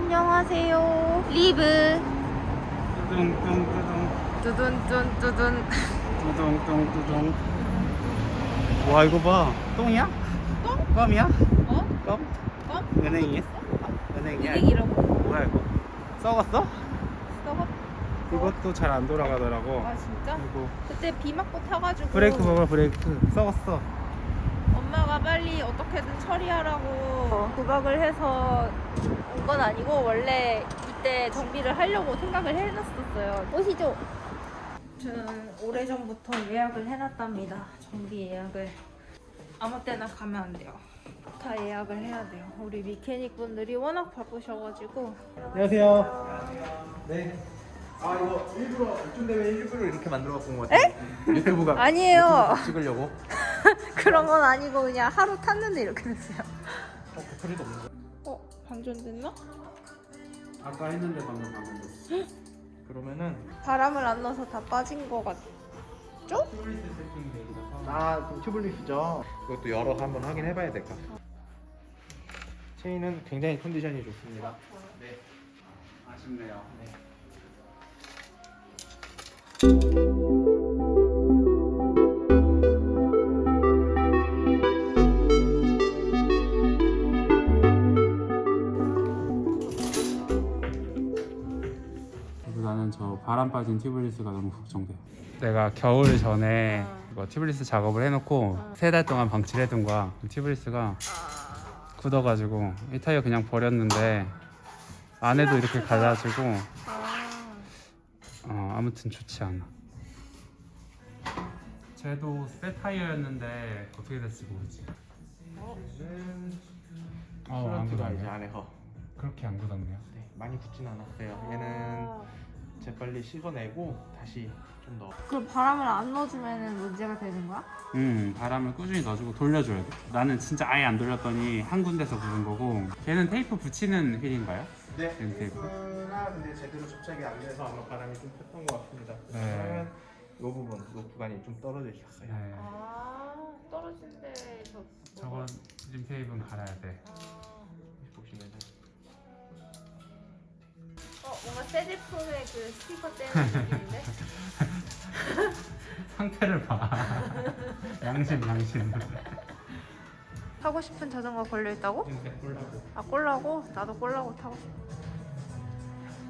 안녕하세요. 리브. 뚜둥뚜둥뚜둥 두둔뚠 뚜둥뚜둥뚜둥. 와 이거 봐. 똥이야? 똥? 껌이야? 어? 껌? 껌? 은행이야? 은행이야? 은행이라고? 뭐야 이거? 썩었어? 썩었? 이것도 잘 안 돌아가더라고. 아 진짜? 그리고 그때 비 맞고 타가지고 브레이크 봐봐, 브레이크 썩었어. 엄마가 빨리 어떻게든 처리하라고 부각을 해서 온 건 아니고 원래 이때 정비를 하려고 생각을 해놨었어요. 오시죠. 저는 오래전부터 예약을 해놨답니다. 정비 예약을. 아무 때나 가면 안 돼요. 다 예약을 해야 돼요. 우리 미케닉 분들이 워낙 바쁘셔가지고. 안녕하세요. 네. 아 이거 일부러 이쯤 되면 일부러 이렇게 만들어 갖고 온 것 같아요. 유튜브가 아니에요. 유튜브 찍으려고. 그런 건 아니고 그냥 하루 탔는데 이렇게 됐어요. 배터리도 없는데. 방전됐나? 아까 했는데 방금 됐어. 그러면은 바람을 안 넣어서 다 빠진 거 같죠? 튜블리스 세팅돼 있어서. 아 튜블리스죠. 이것도 열어 한번 확인해봐야 될 것 같아요. 체인은 굉장히 컨디션이 좋습니다. 네. 아쉽네요. 네. 나는 저 바람 빠진 튜블리스가 너무 걱정돼. 내가 겨울 전에 이거 튜블리스 작업을 해놓고 3달 동안 방치를 해둔 거야. 튜블리스가 굳어가지고 이 타이어 그냥 버렸는데 안에도 이렇게 갈라지고 아무튼 좋지 않아. 쟤도 새 타이어였는데 어떻게 됐을지 모르지. 안 굳었네. 이제 안에서 그렇게 안 굳었네요. 네, 많이 굳진 않았어요. 얘는 재빨리 씻어내고 다시 좀 더. 그럼 바람을 안 넣어주면 문제가 되는 거야? 바람을 꾸준히 넣어주고 돌려줘야 돼. 나는 진짜 아예 안 돌렸더니 한 군데서 굳은 거고. 걔는 테이프 붙이는 휠인가요? 네. 얘는 테이프. 테이프가 근데 제대로 접착이 안 돼서 아마 바람이 좀 폈던 것 같습니다. 네. 그러면 이 부분, 이 구간이 좀 떨어져 있었어요. 네. 떨어진데 저건 림 테이프는 갈아야 돼. 보시면은 뭔가 새 제품의 그 스티커 떼는 느낌인데? 상태를 봐. 양심. 타고 싶은 자전거 걸려있다고? 근데 꼴라고. 아 꼴라고? 나도 꼴라고 타고 싶어.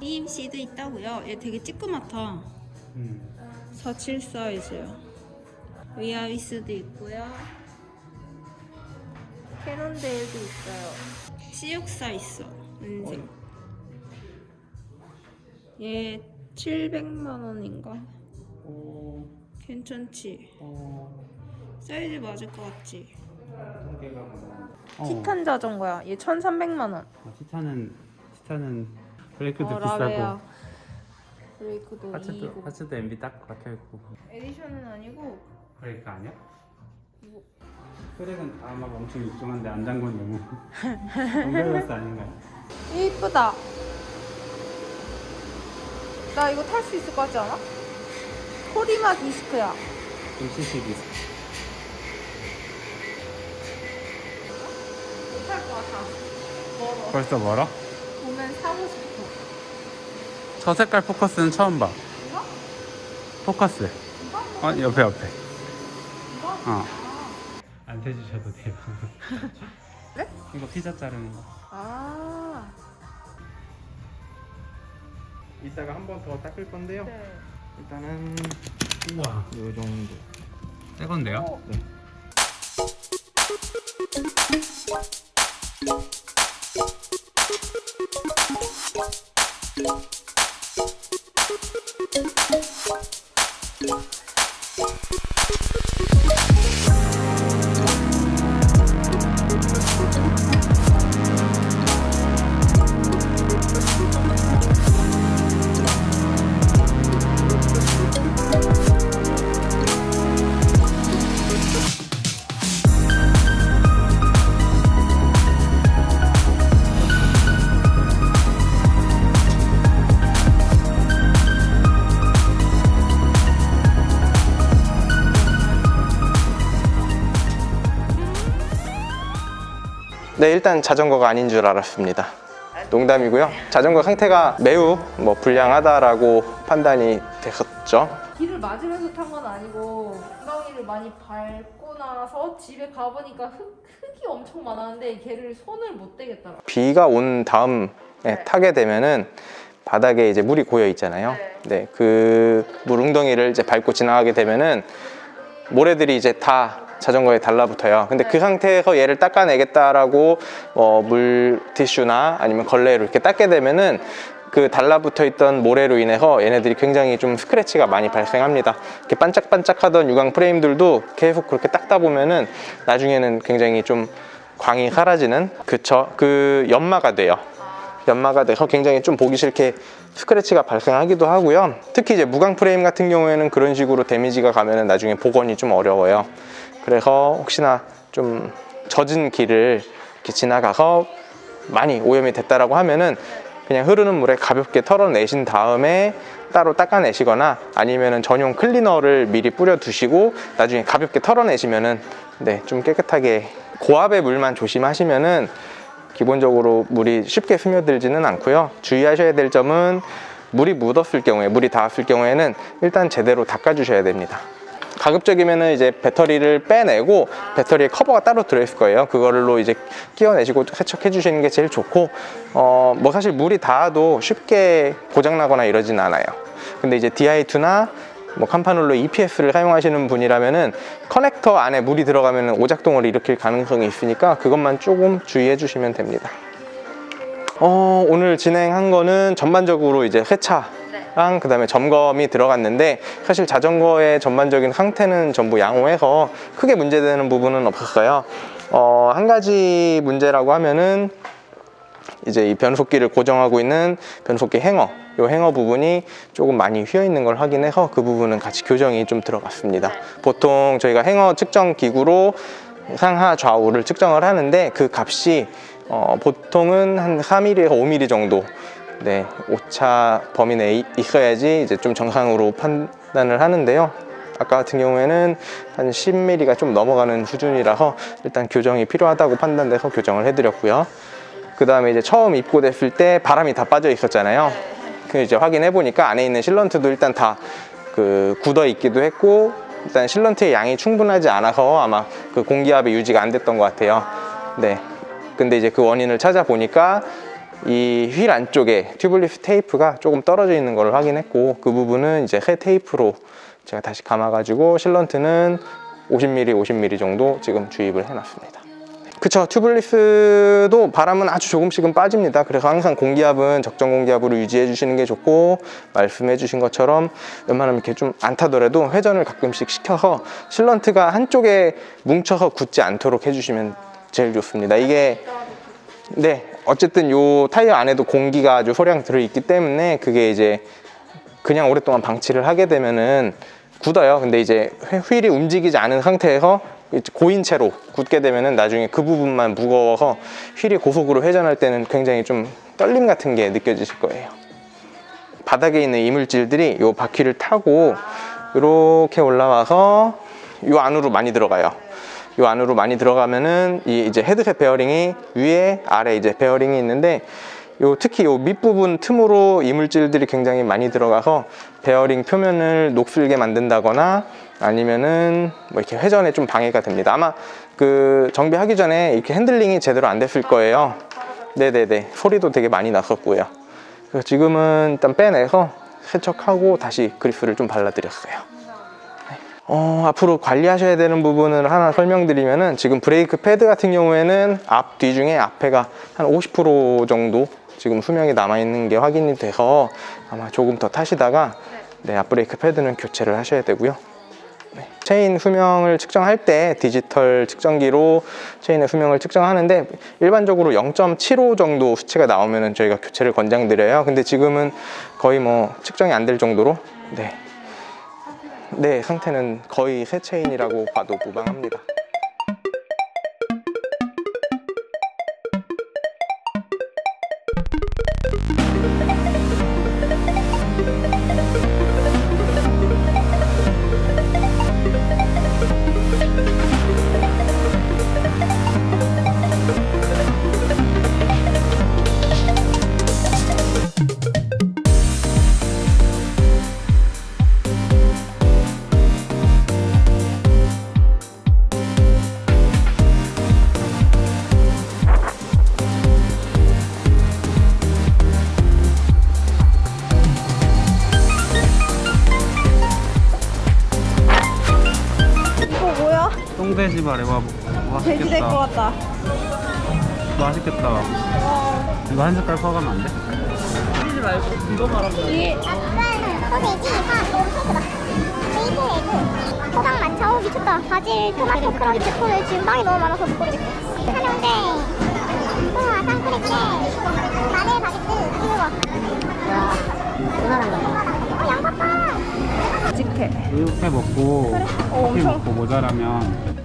EMC도 있다고요? 얘 되게 찌끄맣다. 47 사이즈요. 위아위스도 있고요. 캐논데일도 있어요. C64 있어. 은색. 얘 700만 원인가? 괜찮지? 사이즈 맞을 것 같지? 티탄 자전거야. 얘 1,300만 원. 티탄은 브레이크도 라베아. 비싸고 브레이크도 2이고. 하츠도 MB 딱 박혀있고. 에디션은 아니고 브레이크 아니야? 뭐. 트랙은 다 막 엄청 육중한데 안 잠근 너무 엉벨러스 아닌가요? 이쁘다. 나 이거 탈 수 있을 것 같지 않아? 코리마 디스크야. MCC 디스크. 못탈 것 같아. 멀어. 벌써 멀어? 보면 사고 싶어. 저 색깔 포커스는 처음 봐. 이거? 포커스. 이거? 옆에. 이거? 안 대주셔도 돼요. 그래? 이거 피자 자르는 거. 아. 이따가 한 번 더 닦을 건데요. 네. 일단은 우와. 이 정도. 새 건데요? 어. 네. 네, 일단 자전거가 아닌 줄 알았습니다. 농담이고요. 자전거 상태가 매우 뭐 불량하다라고 판단이 됐었죠. 길을 맞으면서 탄 건 아니고 엉덩이를 많이 밟고 나서 집에 가보니까 흙이 엄청 많았는데 걔를 손을 못 대겠더라고요. 비가 온 다음에 타게 되면은 바닥에 이제 물이 고여 있잖아요. 네, 그 물 웅덩이를 이제 밟고 지나가게 되면은 모래들이 이제 다 자전거에 달라붙어요. 근데 그 상태에서 얘를 닦아내겠다라고 물 티슈나 아니면 걸레로 이렇게 닦게 되면은 그 달라붙어 있던 모래로 인해서 얘네들이 굉장히 좀 스크래치가 많이 발생합니다. 이렇게 반짝반짝하던 유광 프레임들도 계속 그렇게 닦다 보면은 나중에는 굉장히 좀 광이 사라지는 그 연마가 돼요. 연마가 돼서 굉장히 좀 보기 싫게 스크래치가 발생하기도 하고요. 특히 이제 무광 프레임 같은 경우에는 그런 식으로 데미지가 가면은 나중에 복원이 좀 어려워요. 그래서 혹시나 좀 젖은 길을 이렇게 지나가서 많이 오염이 됐다라고 하면은 그냥 흐르는 물에 가볍게 털어내신 다음에 따로 닦아내시거나 아니면은 전용 클리너를 미리 뿌려 두시고 나중에 가볍게 털어내시면은 네, 좀 깨끗하게 고압의 물만 조심하시면은 기본적으로 물이 쉽게 스며들지는 않고요. 주의하셔야 될 점은 물이 묻었을 경우에, 물이 닿았을 경우에는 일단 제대로 닦아주셔야 됩니다. 가급적이면은 이제 배터리를 빼내고 배터리에 커버가 따로 들어있을 거예요. 그걸로 이제 끼워내시고 세척해 주시는 게 제일 좋고, 뭐 사실 물이 닿아도 쉽게 고장나거나 이러진 않아요. 근데 이제 DI2나 뭐 캄파놀로 EPS를 사용하시는 분이라면은 커넥터 안에 물이 들어가면 오작동을 일으킬 가능성이 있으니까 그것만 조금 주의해 주시면 됩니다. 오늘 진행한 거는 전반적으로 이제 세차랑 그 다음에 점검이 들어갔는데, 사실 자전거의 전반적인 상태는 전부 양호해서 크게 문제되는 부분은 없었어요. 한 가지 문제라고 하면은 이제 이 변속기를 고정하고 있는 변속기 행어, 이 행어 부분이 조금 많이 휘어 있는 걸 확인해서 그 부분은 같이 교정이 좀 들어갔습니다. 보통 저희가 행어 측정 기구로 상하 좌우를 측정을 하는데 그 값이 보통은 한 4mm에서 5mm 정도, 네, 오차 범위 내에 있어야지 이제 좀 정상으로 판단을 하는데요. 아까 같은 경우에는 한 10mm가 좀 넘어가는 수준이라서 일단 교정이 필요하다고 판단돼서 교정을 해드렸고요. 그 다음에 이제 처음 입고됐을 때 바람이 다 빠져 있었잖아요. 그 이제 확인해 보니까 안에 있는 실런트도 일단 다 굳어 있기도 했고, 일단 실런트의 양이 충분하지 않아서 아마 그 공기압이 유지가 안 됐던 것 같아요. 네. 근데 이제 그 원인을 찾아보니까 이 휠 안쪽에 튜블리스 테이프가 조금 떨어져 있는 걸 확인했고, 그 부분은 이제 새 테이프로 제가 다시 감아가지고 실런트는 50mm 정도 지금 주입을 해놨습니다. 그쵸, 튜블리스도 바람은 아주 조금씩은 빠집니다. 그래서 항상 공기압은 적정 공기압으로 유지해 주시는 게 좋고, 말씀해 주신 것처럼 웬만하면 이렇게 좀 안 타더라도 회전을 가끔씩 시켜서 실런트가 한쪽에 뭉쳐서 굳지 않도록 해주시면 제일 좋습니다. 이게 네, 어쨌든 요 타이어 안에도 공기가 아주 소량 들어있기 때문에 그게 이제 그냥 오랫동안 방치를 하게 되면은 굳어요. 근데 이제 휠이 움직이지 않은 상태에서 고인 채로 굳게 되면은 나중에 그 부분만 무거워서 휠이 고속으로 회전할 때는 굉장히 좀 떨림 같은 게 느껴지실 거예요. 바닥에 있는 이물질들이 요 바퀴를 타고 이렇게 올라와서 요 안으로 많이 들어가요. 요 안으로 많이 들어가면은 이제 헤드셋 베어링이 위에 아래 이제 베어링이 있는데, 특히 요 밑부분 틈으로 이물질들이 굉장히 많이 들어가서 베어링 표면을 녹슬게 만든다거나 아니면은 뭐 이렇게 회전에 좀 방해가 됩니다. 아마 그 정비하기 전에 이렇게 핸들링이 제대로 안 됐을 거예요. 네네네, 소리도 되게 많이 났었고요. 그래서 지금은 일단 빼내서 세척하고 다시 그리스를 좀 발라드렸어요. 앞으로 관리하셔야 되는 부분을 하나 설명드리면은, 지금 브레이크 패드 같은 경우에는 앞, 뒤 중에 앞에가 한 50% 정도 지금 수명이 남아있는 게 확인이 돼서 아마 조금 더 타시다가 네, 앞 브레이크 패드는 교체를 하셔야 되고요. 네, 체인 수명을 측정할 때 디지털 측정기로 체인의 수명을 측정하는데, 일반적으로 0.75 정도 수치가 나오면은 저희가 교체를 권장드려요. 근데 지금은 거의 뭐 측정이 안 될 정도로 네, 상태는 거의 새 체인이라고 봐도 무방합니다. 소세지 말해. 와 돼지 될 것 맛있겠다. 같다. 맛있겠다. 와. 이거 한 색깔 퍼가면 안 돼? 치즈 말고 이거 말하면 돼. 소세지, 밥, 소스다. 베이컨 에그, 소강 만차오 미쳤다. 바질, 토마토, 크런치, 콜 지금 빵이 너무 많아서 못 고르겠어. 삼형제, 우와, 쌍크레케, 마늘 바게트, 이거 봐. 와, 그만한 거. 양파빵. 직해. 이렇게 먹고 그래? 커피 엄청. 먹고 모자라면